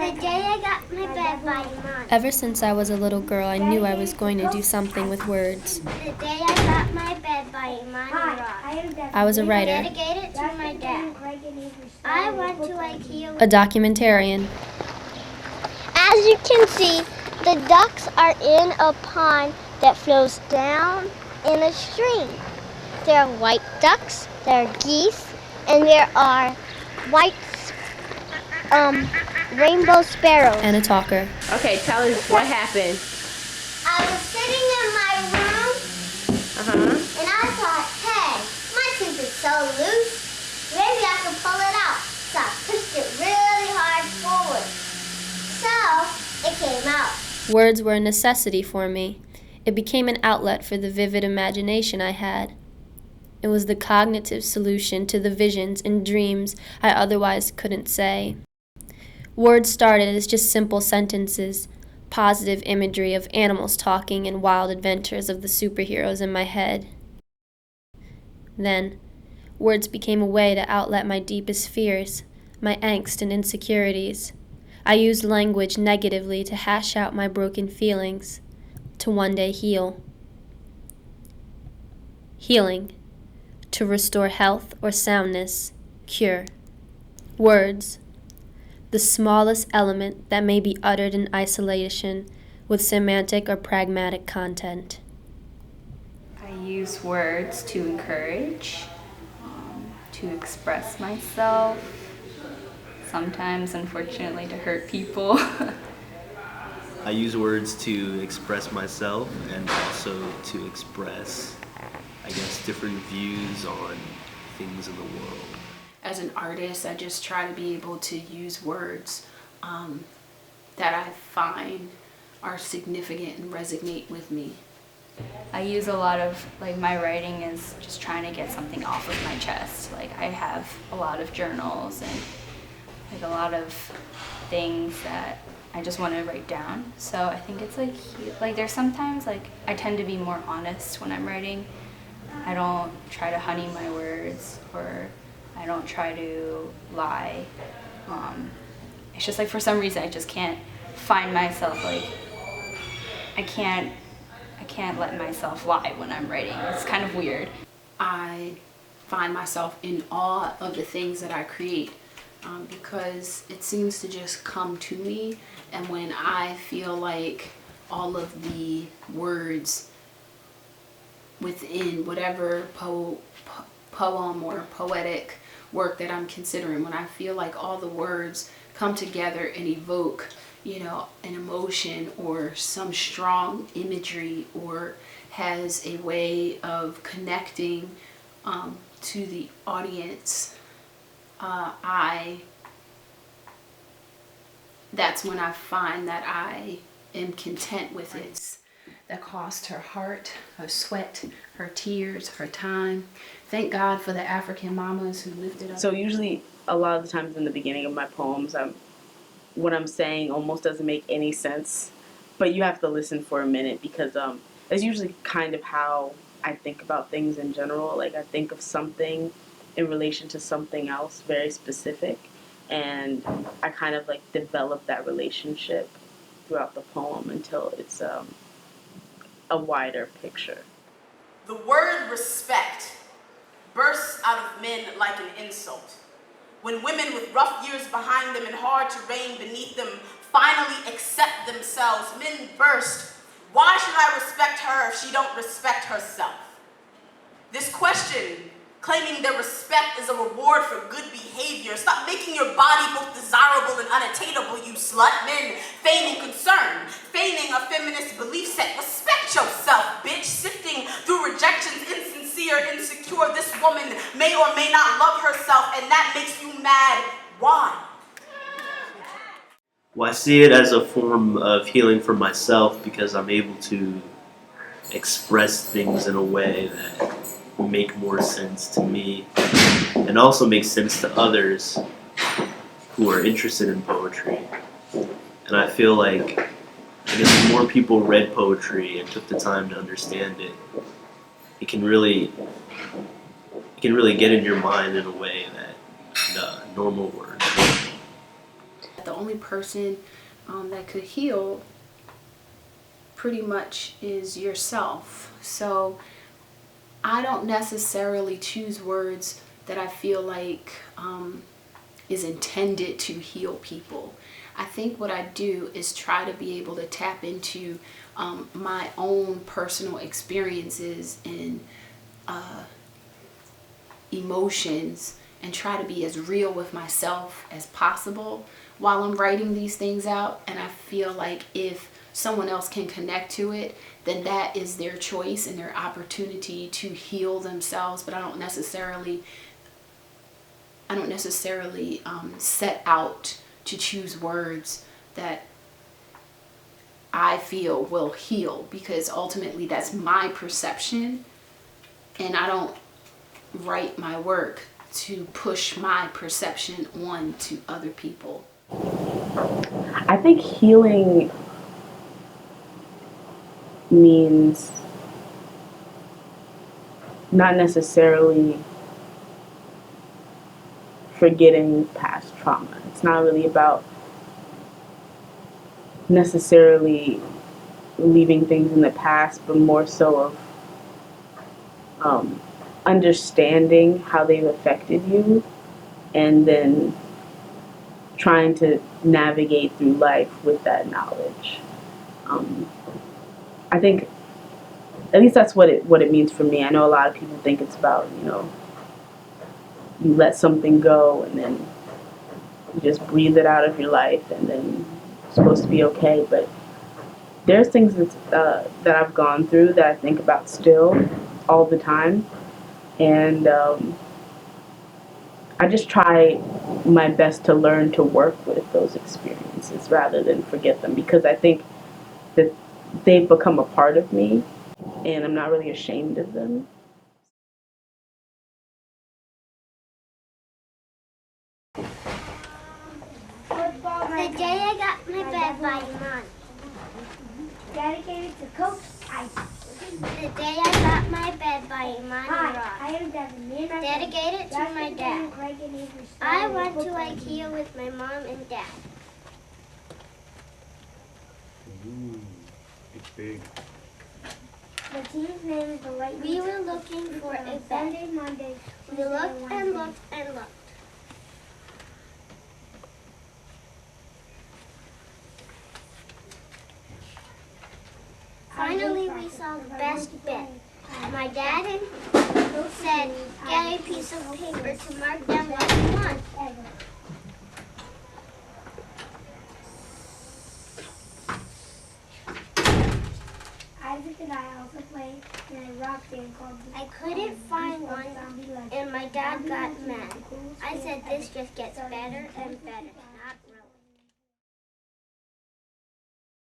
The day I got my bed by Imani. Ever since I was a little girl, I knew I was going to do something with words. The day I got my bed by Imani Ross. I was a writer, Dedicated to my dad. I went to IKEA. a documentarian, As you can see, the ducks are in a pond that flows down in a stream. There are white ducks, there are geese, and there are white rainbow sparrows. and a talker. Okay, tell us what happened. I was sitting in my room, and I thought, hey, my tooth is so loose, maybe I can pull it out. So I pushed it really hard forward. So it came out. Words were a necessity for me. It became an outlet for the vivid imagination I had. It was the cognitive solution to the visions and dreams I otherwise couldn't say. Words started as just simple sentences, positive imagery of animals talking and wild adventures of the superheroes in my head. Then, words became a way to outlet my deepest fears, my angst and insecurities. I used language negatively to hash out my broken feelings, to one day heal. Healing, to restore health or soundness, cure. Words, the smallest element that may be uttered in isolation with semantic or pragmatic content. I use words to encourage, to express myself, sometimes, unfortunately, to hurt people. I use words to express myself and also to express, I guess, different views on things in the world. As an artist, I just try to be able to use words that I find are significant and resonate with me. I use a lot of, my writing is just trying to get something off of my chest. I have a lot of journals and a lot of things that I just want to write down. So I think it's there's sometimes I tend to be more honest when I'm writing. I don't try to honey my words, or I don't try to lie. It's just for some reason I just can't find myself I can't let myself lie when I'm writing. It's kind of weird. I find myself in awe of the things that I create because it seems to just come to me, and when I feel like all of the words within whatever poem or poetic work that I'm considering, when I feel like all the words come together and evoke, an emotion or some strong imagery, or has a way of connecting to the audience, that's when I find that I am content with it. That cost her heart, her sweat, her tears, her time. Thank God for the African mamas who lifted up. So usually, a lot of the times in the beginning of my poems, what I'm saying almost doesn't make any sense, but you have to listen for a minute, because that's usually kind of how I think about things in general. I think of something in relation to something else very specific, and I kind of develop that relationship throughout the poem until it's a wider picture. The word respect bursts out of men like an insult. When women with rough years behind them and hard terrain beneath them finally accept themselves, men burst. Why should I respect her if she don't respect herself? This question, claiming their respect is a reward for good behavior. Stop making your body both desirable and unattainable, you slut. Men feigning concern, feigning a feminist belief set. Respect yourself, bitch. Sifting through rejections, insincere, insecure. This woman may or may not love herself, and that makes you mad. Why? Well, I see it as a form of healing for myself, because I'm able to express things in a way that make more sense to me and also make sense to others who are interested in poetry. And I feel like, if more people read poetry and took the time to understand it, it can really get in your mind in a way that normal words. the only person that could heal pretty much is yourself. So I don't necessarily choose words that I feel like is intended to heal people. I think what I do is try to be able to tap into my own personal experiences and emotions, and try to be as real with myself as possible while I'm writing these things out. And I feel like if someone else can connect to it, then that is their choice and their opportunity to heal themselves. But I don't necessarily set out to choose words that I feel will heal, because ultimately that's my perception, and I don't write my work to push my perception on to other people. I think healing means not necessarily forgetting past trauma. It's not really about necessarily leaving things in the past, but more so of understanding how they've affected you, and then trying to navigate through life with that knowledge. I think at least that's what it means for me. I know a lot of people think it's about, you let something go and then you just breathe it out of your life and then it's supposed to be okay. But there's things that I've gone through that I think about still all the time. And I just try my best to learn to work with those experiences rather than forget them, because I think that they've become a part of me and I'm not really ashamed of them. The day I got my bed by Imani. Dedicated to Coach Ice. The day I got my bed by Imani Ross. I am Devin. Dedicated to my dad. I went to IKEA with my mom and dad. Ooh, it's big. The team's name is the Lightning. We were looking for a bed. Sunday, Monday, we looked and looked and looked. Finally, we saw the best bed. My dad said, get a piece of paper to mark down what you want. Isaac and I also played in a rock band called I couldn't find one, and my dad got mad. I said, this just gets better and better. Not